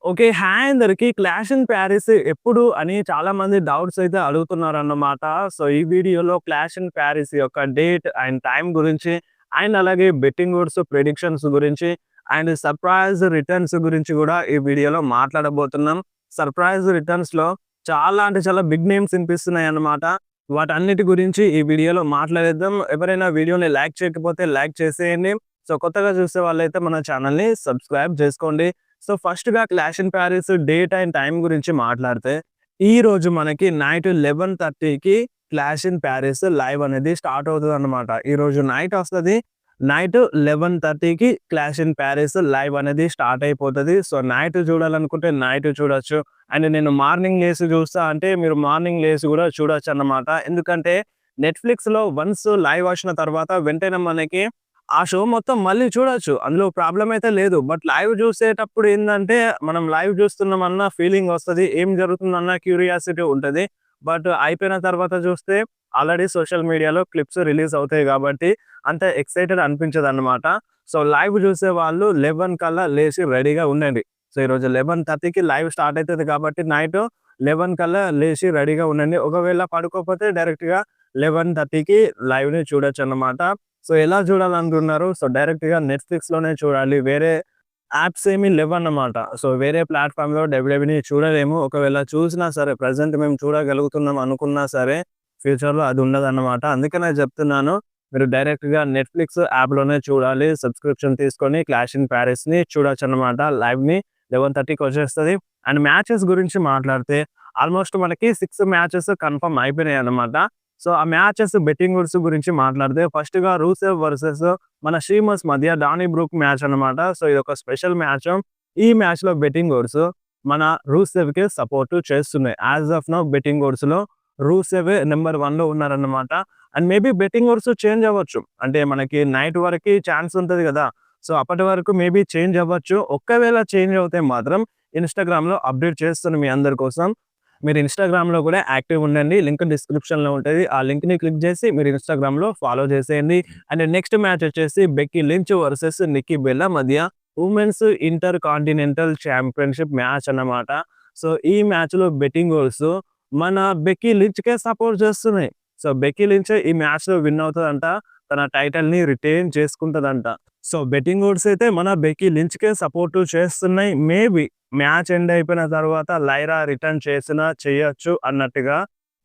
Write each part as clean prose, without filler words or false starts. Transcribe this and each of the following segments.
Okay. Hi అందరికి. 'Clash in Paris' ఎప్పుడు అని చాలామంది డౌట్స్ అయితే అడుగుతున్నారన్నమాట. సో, ఈ వీడియోలో 'క్లాష్ ఇన్ ప్యారిస్' యొక్క డేట్ అండ్ టైమ్ గురించి అండ్ అలాగే బెట్టింగ్ ఓడ్స్ ప్రెడిక్షన్స్ గురించి అండ్ సర్ప్రైజ్ రిటర్న్స్ గురించి కూడా ఈ వీడియోలో మాట్లాడబోతున్నాం. సర్ప్రైజ్ రిటర్న్స్‌లో చాలా అంటే చాలా బిగ్ నేమ్స్ వినిపిస్తున్నాయన్నమాట. వాటన్నిటి గురించి ఈ వీడియోలో మాట్లాడేద్దాం. ఎవరైనా వీడియోని లైక్ చేయకపోతే లైక్ చేసేయండి. సో, కొత్తగా చూసే వాళ్ళైతే మన ఛానల్‌ని సబ్స్క్రైబ్ చేసుకోండి. సో, ఫస్ట్‌గా 'clash in Paris' date and time గురించి మాట్లాడితే, ఈరోజు మనకి నైట్ 11:30కి 'క్లాష్ ఇన్ ప్యారిస్' లైవ్ అనేది స్టార్ట్ అవుతదన్నమాట. ఈరోజు నైట్ వస్తది. నైట్ 11:30కి 'క్లాష్ ఇన్ ప్యారిస్' లైవ్ అనేది స్టార్ట్ అయిపోతది. సో, నైట్ చూడాలనుకుంటే నైట్ చూడొచ్చు. అండ్ నేను మార్నింగ్ లేసి చూస్తా అంటే మీరు మార్నింగ్ లేసి కూడా చూడొచ్చన్నమాట. ఎందుకంటే నెట్‌ఫ్లిక్స్‌లో వన్స్ లైవ్ వచ్చిన తర్వాత వెంటనే మనకి ఆ షో మొత్తం మళ్ళీ చూడొచ్చు. అందులో ప్రాబ్లమ్ అయితే లేదు. బట్ లైవ్ చూసేటప్పుడు ఏందంటే, మనం లైవ్ చూస్తున్నామన్న ఫీలింగ్ వస్తది. ఏం జరుగుతుందన్న క్యూరియాసిటీ ఉంటది. బట్ అయిపోయిన తర్వాత చూస్తే ఆల్రెడీ సోషల్ మీడియాలో క్లిప్స్ రిలీజ్ అవుతాయి కాబట్టి అంత ఎక్సైటెడ్ అనిపించదన్నమాట. సో, లైవ్ చూసే వాళ్ళు 11 కల్లా లేసి రెడీగా ఉండండి. సో, ఈరోజు 11:30కి లైవ్ స్టార్ట్ అయితది కాబట్టి నైట్ 11 కల్లా లేసి రెడీగా ఉండండి. ఒకవేళ పడుకోకపోతే డైరెక్ట్‌గా 11:30కి లైవ్‌ని చూడొచ్చన్నమాట. సో, ఎలా చూడాలనుకున్నారు? సో, డైరెక్ట్‌గా నెట్‌ఫ్లిక్స్‌లోనే చూడాలి. వేరే యాప్స్ ఏమి లెవ్వన్నమాట. సో, వేరే ప్లాట్‌ఫామ్‌లో డబ్ల్యూడబ్ల్యూఈని చూడలేము. ఒకవేళ చూసినా సరే ప్రెజెంట్ మేము చూడగలుగుతున్నాం అనుకున్నా సరే ఫ్యూచర్‌లో అది ఉండదన్నమాట. అందుకనే చెప్తున్నాను. మీరు డైరెక్ట్‌గా నెట్‌ఫ్లిక్స్ యాప్‌లోనే చూడాలి. సబ్స్క్రిప్షన్ తీసుకొని 'క్లాష్ ఇన్ ప్యారిస్‌ని' చూడొచ్చన్నమాట. లైవ్‌ని 11:30కి వచ్చేస్తది. అండ్ మ్యాచెస్ గురించి మాట్లాడితే ఆల్మోస్ట్ మనకి 6 మ్యాచెస్ కన్ఫర్మ్ అయిపోయినాయన్నమాట. సో, ఆ మ్యాచెస్ బెట్టింగ్ ఓడ్స్ గురించి మాట్లాడితే ఫస్ట్‌గా రూసెవ్ వర్సెస్ మన షీమస్ మధ్య డానీ బ్రూక్ మ్యాచ్ అన్నమాట. సో, ఇదొక స్పెషల్ మ్యాచ్. ఈ మ్యాచ్‌లో బెట్టింగ్ ఓడ్స్ మన రూసెవ్‌కి సపోర్ట్ చేస్తున్నాయి. యాస్ ఆఫ్ నౌ బెట్టింగ్ ఓడ్స్‌లో రూసెవే నంబర్ 1లో ఉన్నారన్నమాట. And maybe betting odds change అవ్వచ్చు. అంటే మనకి నైట్ వరకి ఛాన్స్ ఉంటది కదా! సో, అప్పటి వరకు మేబీ చేంజ్ అవ్వచ్చు. ఒకవేళ చేంజ్ అవుతే మాత్రం ఇన్‌స్టాగ్రామ్‌లో అప్డేట్ చేస్తాను మీ అందరి కోసం. మీరు ఇన్‌స్టాగ్రామ్‌లో కూడా యాక్టివ్ ఉండండి. లింక్ డిస్క్రిప్షన్‌లో ఉంటది. ఆ లింక్‌ని క్లిక్ చేసి మీరు ఇన్‌స్టాగ్రామ్‌లో ఫాలో చేసేయండి. అండ్ నెక్స్ట్ మ్యాచ్ వచ్చేసి Becky Lynch versus Nikki Bella మధ్య women's intercontinental championship match అన్నమాట. సో, ఈ మ్యాచ్‌లో బెట్టింగ్ ఓడ్స్ మన బెక్కీ లించ్‌కే సపోర్ట్ చేస్తున్నాయి. సో, బెక్కీ లించ్ ఈ మ్యాచ్‌లో విన్ అవుతదంట. తన టైటిల్‌ని రిటైన్ చేసుకుంటదంట. సో, బెట్టింగ్ ఓడ్స్ అయితే మన బెక్కీ లించ్‌కే సపోర్ట్ చేస్తున్నాయి. మేబీ మ్యాచ్ ఎండ్ అయిపోయిన తర్వాత లైరా రిటర్న్ చేసినా చేయొచ్చు అన్నట్టుగా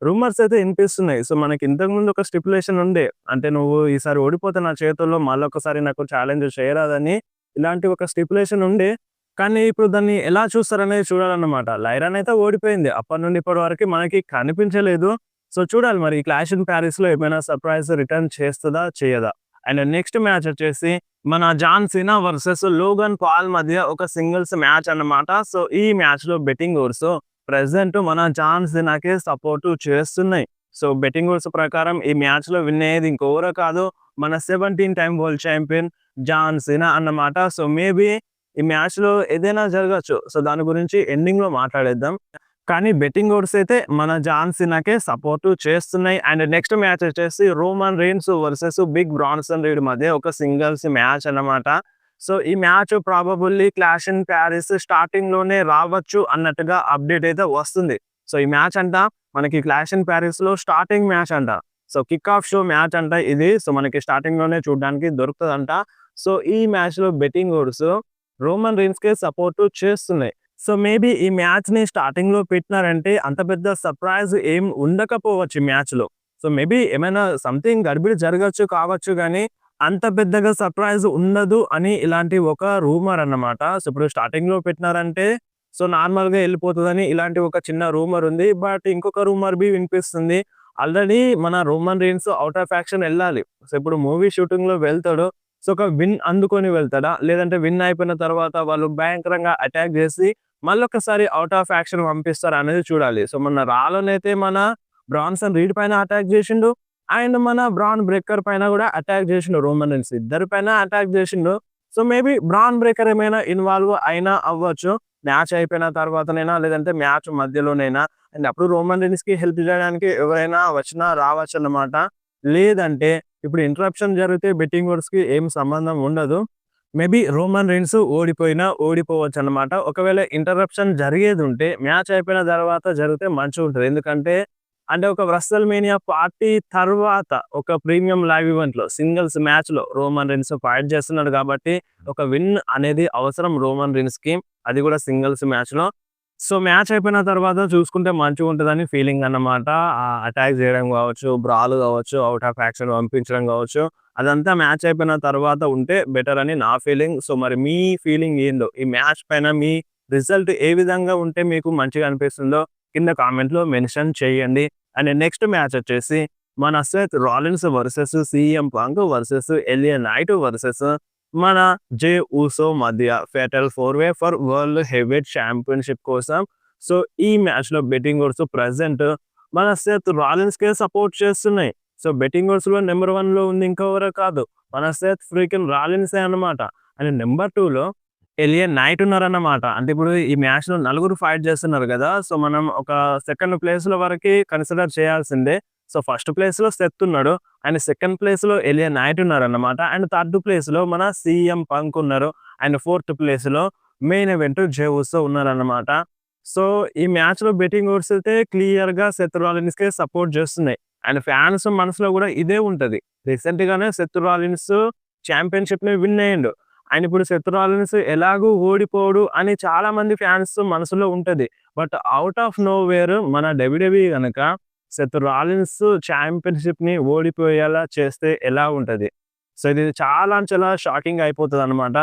రూమర్స్ అయితే వినిపిస్తున్నాయి. సో, మనకి ఇంతకుముందు ఒక స్టిప్యులేషన్ ఉండే. అంటే నువ్వు ఈసారి ఓడిపోతే నా చేతుల్లో మళ్ళొకసారి నాకు ఛాలెంజ్ చేయరాదని ఇలాంటి ఒక స్టిప్యులేషన్ ఉండే. కానీ ఇప్పుడు దాన్ని ఎలా చూస్తారనేది చూడాలన్నమాట. లైరానైతే ఓడిపోయింది. అప్పటి నుండి ఇప్పటి వరకు మనకి కనిపించలేదు. సో, చూడాలి మరి 'క్లాష్ ఇన్ ప్యారిస్‌లో' ఏమైనా సర్ప్రైజ్ రిటర్న్ చేస్తదా? చేయదా? అండ్ నెక్స్ట్ మ్యాచ్ వచ్చేసి మన John Cena versus Logan Paul మధ్య ఒక సింగిల్స్ మ్యాచ్ అన్నమాట. సో, ఈ మ్యాచ్‌లో బెట్టింగ్ ఓడ్స్ ప్రెజెంట్ మన జాన్ సీనాకే సపోర్ట్ చేస్తున్నాయి. సో, బెట్టింగ్ ఓడ్స్ ప్రకారం ఈ మ్యాచ్‌లో విన్ అయ్యేది ఇంకెవరో కాదు మన 17 time world champion John Cena అన్నమాట. సో, మేబీ ఈ మ్యాచ్‌లో ఏదైనా జరగొచ్చు. సో, దాని గురించి ఎండింగ్‌లో మాట్లాడేద్దాం. కానీ బెట్టింగ్ ఓడ్స్ అయితే మన జాన్ సీనాకే సపోర్ట్ చేస్తున్నాయి. అండ్ నెక్స్ట్ మ్యాచ్ వచ్చేసి Roman Reigns versus big Bronson Reed మధ్య ఒక సింగిల్స్ మ్యాచ్ అన్నమాట. సో, ఈ మ్యాచ్ ప్రాబబుల్లీ 'క్లాష్ ఇన్ ప్యారిస్' స్టార్టింగ్‌లోనే రావచ్చు అన్నట్టుగా అప్డేట్ అయితే వస్తుంది. సో, ఈ మ్యాచ్ అంట మనకి 'క్లాష్ ఇన్ ప్యారిస్‌లో' స్టార్టింగ్ మ్యాచ్ అంట. So, kick of show match అంట ఇది. సో, మనకి స్టార్టింగ్‌లోనే చూడడానికి దొరుకుతదంట. సో, ఈ మ్యాచ్‌లో బెట్టింగ్ ఓడ్స్ రోమన్ రీన్స్‌కే సపోర్ట్ చేస్తున్నాయి. సో, మేబీ ఈ మ్యాచ్‌ని స్టార్టింగ్‌లో పెట్టినారంటే అంత పెద్ద సర్ప్రైజ్ ఏం ఉండకపోవచ్చు ఈ మ్యాచ్‌లో. సో, మేబీ ఏమైనా సంథింగ్ గడిబిడి జరగొచ్చు కావచ్చు గానీ, అంత పెద్దగా సర్ప్రైజ్ ఉండదు అని ఇలాంటి ఒక రూమర్ అన్నమాట. సో, ఇప్పుడు స్టార్టింగ్‌లో పెట్టినారంటే సో, నార్మల్‌గా ఎళ్ళిపోతదని ఇలాంటి ఒక చిన్న రూమర్ ఉంది. బట్ ఇంకొక రూమర్ వినిపిస్తుంది. ఆల్రెడీ మన Roman Reigns out of action ఎళ్ళాలి. సో, ఇప్పుడు మూవీ షూటింగ్‌లో వెళ్తాడు. సో, ఒక విన్ అందుకొని వెళ్తాడా? లేదంటే విన్ అయిపోయిన తర్వాత వాళ్ళు భయంకరంగా అటాక్ జేసి మళ్ళొకసారి ఔట్ ఆఫ్ యాక్షన్ పంపిస్తారా అనేది చూడాలి. సో, మొన్న రాలోనైతే మన బ్రాన్సన్ రీడ్ పైన అటాక్ జేసిండు. అండ్ మన బ్రాన్ బ్రేకర్ పైన గూడా అటాక్ జేసిండు రోమన్ రీన్స్. ఇద్దరి పైన అటాక్ జేసిండు. సో, మేబీ బ్రాన్ బ్రేకర్ ఏమైనా ఇన్వాల్వ్ అయినా అవ్వచ్చు. మ్యాచ్ అయిపోయిన తర్వాతనైనా లేదంటే మ్యాచ్ మధ్యలోనైనా. అండ్ అప్పుడు రోమన్ రీన్స్‌కి హెల్ప్ జేయడానికి ఎవరైనా వచ్చినా రావచ్చన్నమాట. లేదంటే ఇప్పుడు ఇంటరప్షన్ జరిగితే బెట్టింగ్ ఓడ్స్‌కి ఏం సంబంధం ఉండదు. మేబీ రోమన్ రీన్స్ ఓడిపోయినా ఓడిపోవచ్చనమాట. ఒకవేళ ఇంటరప్షన్ జరిగేదుంటే మ్యాచ్ అయిపోయిన తర్వాత జరిగితే మంచిగుంటది. ఎందుకంటే అంటే ఒక రెసల్‌మేనియా పార్టీ తర్వాత ఒక ప్రీమియం లైవ్ ఈవెంట్‌లో సింగిల్స్ మ్యాచ్‌లో రోమన్ రీన్స్ ఫైట్ చేస్తున్నాడు కాబట్టి ఒక విన్ అనేది అవసరం రోమన్ రీన్స్‌కి. అది కూడా సింగిల్స్ మ్యాచ్‌లో. సో, మ్యాచ్ అయిపోయిన తర్వాత చూసుకుంటే మంచిగుంటదని ఫీలింగ్ అన్నమాట. అటాక్ చేయడం కావచ్చు, బ్రాల్ కావచ్చు, ఔట్ ఆఫ్ యాక్షన్ పంపించడం కావచ్చు. అదంతా మ్యాచ్ అయిపోయిన తర్వాత ఉంటే బెటర్ అని నా ఫీలింగ్. సో, మరి మీ ఫీలింగ్ ఏందో? ఈ మ్యాచ్ పైన మీ రిజల్ట్ ఏ విధంగా ఉంటే మీకు మంచిగా అనిపిస్తుందో కింద కామెంట్‌లో మెన్షన్ చేయండి. అండ్ నెక్స్ట్ మ్యాచ్ వచ్చేసి మన Seth Rollins versus CM Punk versus LA Knight versus మన జే ఊసో మధ్య fatal 4 way for world heavyweight championship కోసం. సో, ఈ మ్యాచ్‌లో బెట్టింగ్ ఓడ్స్ ప్రెజెంట్ మన సెత్ రాలిన్స్‌కే సపోర్ట్ చేస్తున్నాయి. సో, బెట్టింగ్ ఓడ్స్‌లో నెంబర్ 1లో ఉంది ఇంకెవరో కాదు. మన సెత్ ఫ్రీకిన్ రాలిన్సే అన్నమాట. అండ్ నెంబర్ 2లో ఎలియా నైట్ ఉన్నారన్నమాట. అంటే ఇప్పుడు ఈ మ్యాచ్‌లో నలుగురు ఫైట్ చేస్తున్నారు గదా! సో, మనం ఒక సెకండ్ ప్లేస్‌లో వరకి కన్సిడర్ చేయాల్సిందే. సో, ఫస్ట్ ప్లేస్‌లో సెత్ ఉన్నాడు. అండ్ సెకండ్ ప్లేస్‌లో ఎలియా నైట్ ఉన్నారన్నమాట. అండ్ థర్డ్ ప్లేస్‌లో మన సీఎం పంక్ ఉన్నారు. అండ్ ఫోర్త్ ప్లేస్‌లో మెయిన్ ఈవెంట్ జే ఉసో ఉన్నారన్నమాట. సో, ఈ మ్యాచ్‌లో బెట్టింగ్ ఓడ్స్ అయితే క్లియర్‌గా సెత్ రాలిన్స్‌కే సపోర్ట్ చేస్తున్నాయి. అండ్ ఫ్యాన్స్ మనసులో గూడా ఇదే ఉంటది. రీసెంట్‌గానే సెత్ రాలిన్స్ ఛాంపియన్‌షిప్‌ని విన్ అయ్యిండు. ఆయన ఇప్పుడు సెత్ రాలిన్స్ ఎలాగూ ఓడిపోడు అని చాలా మంది ఫ్యాన్స్ మనసులో ఉంటది. బట్ ఔట్ ఆఫ్ నోవేర్ మన డబ్ల్యూడబ్ల్యూఈ గనక సెత్ రాలిన్స్ ఛాంపియన్‌షిప్‌ని ఓడిపోయేలా చేస్తే ఎలా ఉంటది? సో, ఇది చాలా షాకింగ్ అయిపోతదనమాట.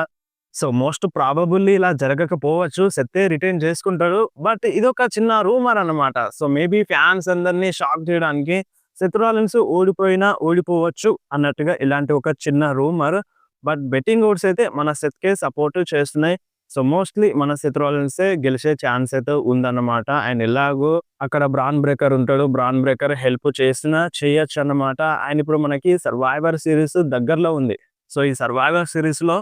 సో, మోస్ట్ ప్రాబబుల్లీ ఇలా జరగకపోవచ్చు. సెత్తే రిటైన్ చేసుకుంటాడు. బట్ ఇదొక చిన్న రూమర్ అన్నమాట. సో, మేబీ ఫ్యాన్స్ అందరిని షాక్ చేయడానికి సెత్ రాలిన్స్ ఓడిపోయినా ఓడిపోవచ్చు అన్నట్టుగా ఇలాంటి ఒక చిన్న రూమర్. బట్ బెట్టింగ్ ఓడ్స్ అయితే మన సెత్‌కే సపోర్ట్ చేస్తున్నాయి. సో, మోస్ట్‌లీ మన సెత్ రాలిన్సే గెలిచే ఛాన్స్ అయితే ఉందన్నమాట. అండ్ ఎలాగో అక్కడ బ్రాన్ బ్రేకర్ ఉంటాడు. బ్రాన్ బ్రేకర్ హెల్ప్ చేసినా చేయొచ్చన్నమాట. అండ్ ఇప్పుడు మనకి సర్వైవర్ సీరీస్ దగ్గరలో ఉంది. సో, ఈ సర్వైవర్ సీరీస్‌లో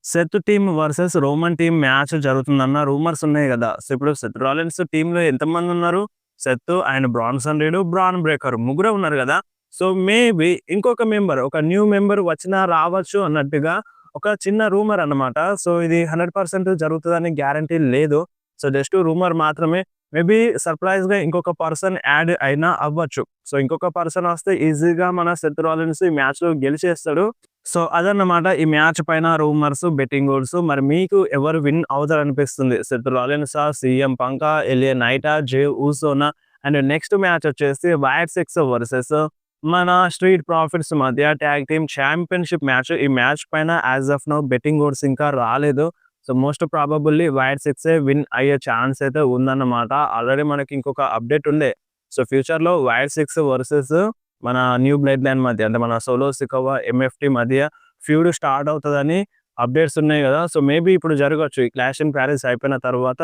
Seth team versus Roman team match జరుగుతుందన్న రూమర్స్ ఉన్నాయి గదా! సో, ఇప్పుడు సెత్ రాలిన్స్ టీమ్‌లో ఎంతమందున్నారు? Seth and Bronson Reed, Bron Breakker ముగ్గురే ఉన్నారు గదా! సో, మేబీ ఇంకొక మెంబర్ ఒక న్యూ మెంబర్ వచ్చినా రావచ్చు అన్నట్టుగా ఒక చిన్న రూమర్ అన్నమాట. సో, ఇది 100% జరుగుతదని గ్యారంటీ లేదు. సో, జస్ట్ రూమర్ మాత్రమే. మేబీ సర్ప్రైజ్‌గా ఇంకొక పర్సన్ యాడ్ అయినా అవ్వచ్చు. సో, ఇంకొక పర్సన్ వస్తే ఈజీగా మన సెత్ రాలిన్స్ ఈ మ్యాచ్‌లో గెలిచేస్తాడు. సో, అదన్నమాట ఈ మ్యాచ్ పైన రూమర్స్, బెట్టింగ్ ఓడ్స్. మరి మీకు ఎవరు విన్ అవుతారనిపిస్తుంది? సెత్ రాలిన్సా, సీఎం పంకా, ఎలియా నైటా, జే ఊసోనా? అండ్ నెక్స్ట్ మ్యాచ్ వచ్చేసి వైట్ సిక్స్ వర్సెస్ మన స్ట్రీట్ ప్రాఫిట్స్ మధ్య టాగ్ టీమ్ ఛాంపియన్‌షిప్ మ్యాచ్. ఈ మ్యాచ్ పైన as of now betting odds ఇంకా రాలేదు. సో, మోస్ట్ ప్రాబబుల్లీ వైట్ సిక్సే విన్ అయ్యే ఛాన్స్ అయితే ఉందన్నమాట. ఆల్రెడీ మనకి ఇంకొక అప్డేట్ ఉండే. సో, ఫ్యూచర్‌లో వైట్ సిక్స్ వర్సెస్ మన న్యూ బ్లడ్ లైన్ మధ్య అంటే మన సోలో సికోవా, ఎంఎఫ్‌టీ మధ్య ఫ్యూడ్ స్టార్ట్ అవుతదని అప్డేట్స్ ఉన్నాయి గదా! సో, మేబీ ఇప్పుడు జరగొచ్చు. ఈ క్లాష్ ఇన్ పారిస్ అయిపోయిన తర్వాత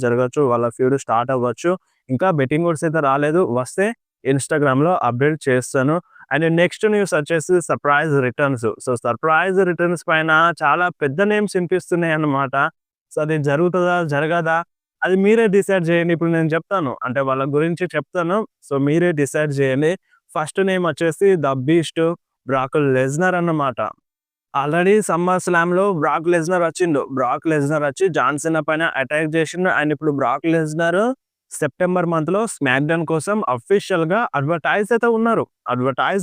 జరగొచ్చు. వాళ్ళ ఫ్యూడ్ స్టార్ట్ అవ్వచ్చు. ఇంకా బెట్టింగ్ ఓడ్స్ అయితే రాలేదు. వస్తే ఇన్‌స్టాగ్రామ్‌లో అప్డేట్ చేస్తాను. అండ్ నెక్స్ట్ న్యూస్ వచ్చేసి surprise returns. So, surprise returns పైన చాలా పెద్ద నేమ్స్ వినిపిస్తున్నాయన్నమాట. సో, అది జరుగుతదా? జరగదా? అది మీరే డిసైడ్ చేయండి. ఇప్పుడు నేను చెప్తాను. అంటే వాళ్ళ గురించి చెప్తాను. సో, మీరే డిసైడ్ చేయండి. ఫస్ట్ నేమ్ వచ్చేసి ద బీస్ట్ బ్రాక్ లెస్నర్ అన్నమాట. ఆల్రెడీ సమ్మర్ స్లామ్‌లో బ్రాక్ లెస్నర్ వచ్చిండు. బ్రాక్ లెస్నర్ వచ్చి జాన్ సీనా పైన అటాక్ చేసిండు. అండ్ ఇప్పుడు బ్రాక్ లెస్నర్ సెప్టెంబర్ మంత్‌లో స్మాక్ డౌన్ కోసం అఫీషియల్‌గా అడ్వర్టైజ్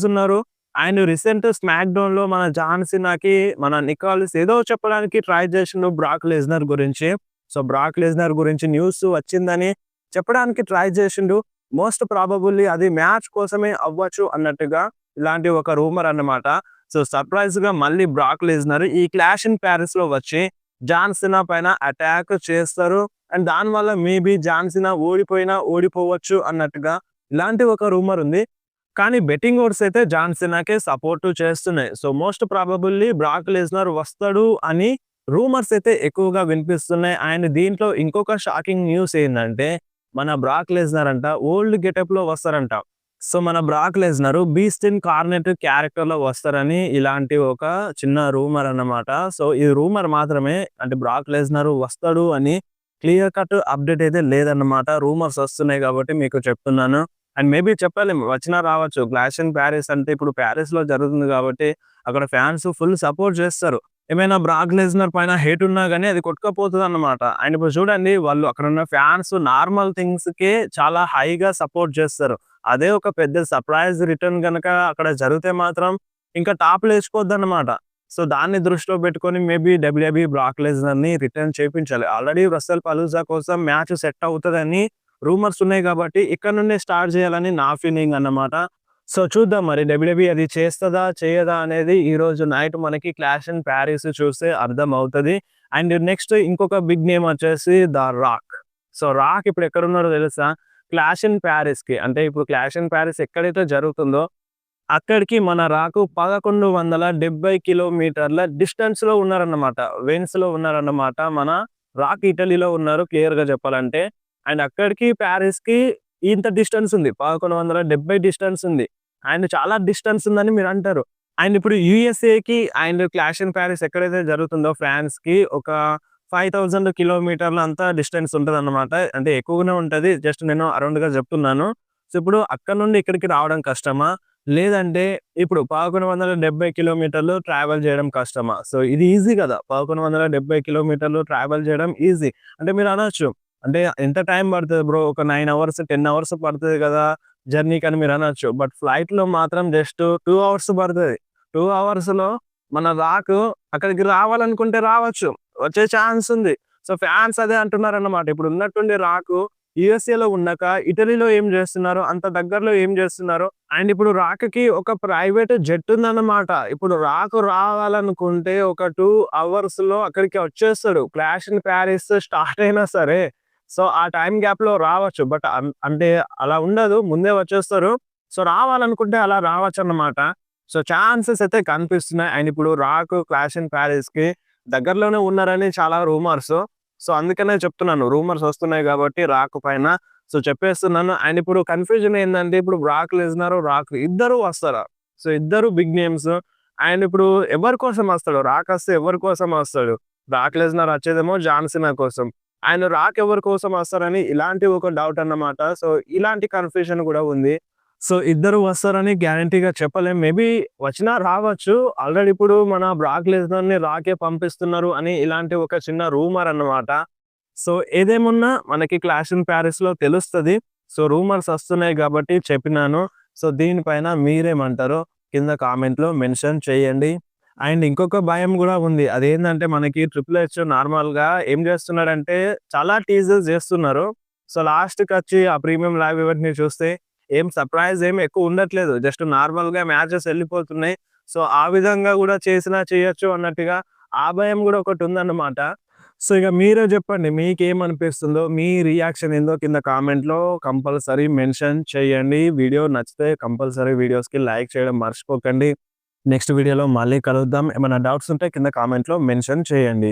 ఉన్నారు. ఆయన రీసెంట్ స్మాక్ డౌన్‌లో మన జాన్ సీనాకి మన నికాల్స్ ఏదో చెప్పడానికి ట్రై చేసిండు బ్రాక్ లెస్నర్ గురించి. సో, బ్రాక్ లెస్నర్ గురించి న్యూస్ వచ్చిందని చెప్పడానికి ట్రై చేసిండు. మోస్ట్ ప్రాబబుల్లీ అది మ్యాచ్ కోసమే అవ్వచ్చు అన్నట్టుగా ఇలాంటి ఒక రూమర్ అన్నమాట. సో, సర్ప్రైజ్‌గా మళ్ళీ బ్రాక్ లెస్నర్ ఈ క్లాష్ ఇన్ పారిస్‌లో వచ్చి జాన్ సీనా పైన అటాక్ చేస్తారు. అండ్ దానివల్ల మేబీ జాన్ సీనా ఓడిపోయినా ఓడిపోవచ్చు అన్నట్టుగా ఇలాంటి ఒక రూమర్ ఉంది. కానీ బెట్టింగ్ ఓడ్స్ అయితే జాన్ సీనాకే సపోర్ట్ చేస్తున్నాయి. So, most probably Brock Lesnar వస్తాడు అని రూమర్స్ అయితే ఎక్కువగా వినిపిస్తున్నాయి. అండ్ దీంట్లో ఇంకొక షాకింగ్ న్యూస్ ఏందంటే మన బ్రాక్ లెస్నర్ అంట ఓల్డ్ గెటప్‌లో వస్తారంట. సో, మన బ్రాక్ లెస్నర్ బీస్ట్ ఇన్ కార్నెట్ క్యారెక్టర్‌లో వస్తారని ఇలాంటి ఒక చిన్న రూమర్ అన్నమాట. సో, ఈ రూమర్ మాత్రమే. అంటే బ్రాక్ లెస్నర్ వస్తాడు అని క్లియర్ కట్ అప్డేట్ అయితే లేదన్నమాట. రూమర్స్ వస్తున్నాయి కాబట్టి మీకు చెప్తున్నాను. అండ్ మేబీ చెప్పలేం వచ్చినా రావచ్చు. క్లాష్ ఇన్ పారిస్ అంటే ఇప్పుడు పారిస్‌లో జరుగుతుంది కాబట్టి అక్కడ ఫ్యాన్స్ ఫుల్ సపోర్ట్ చేస్తారు. ఏమైనా బ్రాక్ లెస్నర్ పైన హేట్ ఉన్నా గాని అది కొట్టుకపోతదన్నమాట. అండ్ ఇప్పుడు చూడండి వాళ్ళు అక్కడున్న ఫ్యాన్స్ నార్మల్ థింగ్స్‌కే చాలా హైగా సపోర్ట్ చేస్తారు. అదే ఒక పెద్ద సర్ప్రైజ్ రిటర్న్ గనక అక్కడ జరిగితే మాత్రం ఇంకా టాప్ లేచిపోద్దన్నమాట. సో, దాన్ని దృష్టిలో పెట్టుకొని మేబీ డబ్ల్యూడబ్ల్యూఈ బ్రాక్ లెస్నర్‌ని రిటర్న్ చేపించాలి. ఆల్రెడీ రస్సెల్ పలూజా కోసం మ్యాచ్ సెట్ అవుతదని రూమర్స్ ఉన్నాయి కాబట్టి ఇక్కడ నుండే స్టార్ట్ చేయాలని నా ఫీలింగ్ అన్నమాట. సో, చూద్దాం మరి డబ్ల్యూడబ్ల్యూఈ అది చేస్తదా? చేయదా? అనేది ఈరోజు నైట్ మనకి క్లాష్ ఇన్ పారిస్ చూస్తే అర్థమవుతది. అండ్ నెక్స్ట్ ఇంకొక బిగ్ నేమ్ వచ్చేసి ద రాక్. సో, రాక్ ఇప్పుడు ఎక్కడున్నాడో తెలుసా? క్లాష్ ఇన్ పారిస్‌కి అంటే ఇప్పుడు క్లాష్ ఇన్ పారిస్ ఎక్కడైతే జరుగుతుందో అక్కడికి మన రాకు 1170 కిలోమీటర్ల డిస్టెన్స్‌లో ఉన్నారన్నమాట. వెనిస్‌లో ఉన్నారన్నమాట. మన రాక్ ఇటలీలో ఉన్నారు క్లియర్‌గా చెప్పాలంటే. అండ్ అక్కడికి పారిస్‌కి ఇంత డిస్టెన్స్ ఉంది. 1170 డిస్టెన్స్ ఉంది. అండ్ చాలా డిస్టెన్స్ ఉందని మీరంటారు. అండ్ ఇప్పుడు యూఎస్ఏకి అండ్ క్లాష్ ఇన్ పారిస్ ఎక్కడైతే జరుగుతుందో ఫ్రాన్స్‌కి ఒక 5000 కిలోమీటర్ల అంతా డిస్టెన్స్ ఉంటదన్నమాట. అంటే ఎక్కువగానే ఉంటది. జస్ట్ నేను అరౌండ్‌గా చెప్తున్నాను. సో, ఇప్పుడు అక్కడి నుండి ఇక్కడికి రావడం కష్టమా? లేదంటే ఇప్పుడు 1170 కిలోమీటర్లు ట్రావెల్ చేయడం కష్టమా? సో, ఇది ఈజీ కదా! 1170 కిలోమీటర్లు ట్రావెల్ చేయడం ఈజీ. అంటే మీరు అనొచ్చు. అంటే ఎంత టైం పడతది బ్రో? ఒక 9 అవర్స్, 10 అవర్స్ పడతది కదా! జర్నీకని మీరు అనొచ్చు. బట్ ఫ్లైట్‌లో మాత్రం జస్ట్ 2 అవర్స్ పడతది. 2 అవర్స్‌లో మన రాకు అక్కడికి రావాలనుకుంటే రావచ్చు. వచ్చే ఛాన్స్ ఉంది. సో, ఫ్యాన్స్ అదే అంటున్నారన్నమాట. ఇప్పుడు ఉన్నట్టుండి రాకు యూఎస్ఏలో ఉన్నాక ఇటలీలో ఏం జేస్తున్నారు? అంత దగ్గరలో ఏం జేస్తున్నారు? అండ్ ఇప్పుడు రాక్‌కి ఒక ప్రైవేట్ జెట్ ఉందన్నమాట. ఇప్పుడు రాక్ రావాలనుకుంటే ఒక 2 అవర్స్‌లో అక్కడికి వచ్చేస్తాడు. క్లాష్ ఇన్ పారిస్ స్టార్ట్ అయినా సరే. సో, ఆ టైమ్ గ్యాప్‌లో రావచ్చు. బట్ అంటే అలా ఉండదు. ముందే వచ్చేస్తారు. సో, రావాలనుకుంటే అలా రావచ్చన్నమాట. సో, ఛాన్సెస్ అయితే కనిపిస్తున్నాయి. అండ్ ఇప్పుడు రాక్ క్లాష్ ఇన్ పారిస్‌కి దగ్గరలోనే ఉన్నారని చాలా రూమర్స్. సో, అందుకనే చెప్తున్నాను. రూమర్స్ వస్తున్నాయి గాబట్టి రాక్ పైన సో, చెప్పేస్తున్నాను. అండ్ ఇప్పుడు కన్‌ఫ్యూజన్ ఏందంటే ఇప్పుడు బ్రాక్ లెస్నర్, రాక్ ఇద్దరు వస్తారా? సో, ఇద్దరు బిగ్ నేమ్స్. అండ్ ఇప్పుడు ఎవరి కోసం వస్తాడు? రాక్ వస్తే ఎవరి కోసం వస్తాడు? బ్రాక్ లెస్నర్ వచ్చేదేమో జాన్ సీనా కోసం. అండ్ రాక్ ఎవరి కోసం వస్తారని ఇలాంటి ఒక డౌట్ అన్నమాట. సో, ఇలాంటి కన్‌ఫ్యూజన్ గూడా ఉంది. సో, ఇద్దరు వస్తారని గ్యారంటీగా చెప్పలేం. మేబీ వచ్చినా రావచ్చు. ఆల్రెడీ ఇప్పుడు మన బ్రాక్ లెస్నర్‌ని రాకే పంపిస్తున్నారు అని ఇలాంటి ఒక చిన్న రూమర్ అన్నమాట. సో, ఏదేమున్నా మనకి క్లాష్ ఇన్ పారిస్‌లో తెలుస్తది. సో, రూమర్స్ వస్తున్నాయి గాబట్టి చెప్పినాను. సో, దీనిపైన మీరేమంటారో కింద కామెంట్‌లో మెన్షన్ చేయండి. అండ్ ఇంకొక భయం గూడా ఉంది. అదేందంటే మనకి ట్రిపుల్ హెచ్ నార్మల్‌గా ఏం జేస్తున్నాడంటే చాలా టీజర్స్ జేస్తున్నారు. సో, లాస్ట్‌కొచ్చి ఆ ప్రీమియం లైవ్ ఈవెంట్‌ని చూస్తే ఏం సర్ప్రైజ్ ఏమి ఎక్కువ ఉండట్లేదు. జస్ట్ నార్మల్‌గా మ్యాచెస్ ఎళ్ళిపోతున్నాయి. సో, ఆ విధంగా గూడా చేసినా చేయొచ్చు అన్నట్టుగా ఆ భయం గూడా ఒకటుందన్నమాట. సో, ఇక మీరే జెప్పండి. మీకేమనిపిస్తుందో? మీ రియాక్షన్ ఏందో కింద కామెంట్‌లో కంపల్సరీ మెన్షన్ చేయండి. వీడియో నచ్చితే కంపల్సరీ వీడియోస్‌కి లైక్ చేయడం మర్చిపోకండి. నెక్స్ట్ వీడియోలో మళ్ళీ కలుద్దాం. ఏమైనా డౌట్స్ ఉంటే కింద కామెంట్‌లో మెన్షన్ చేయండి.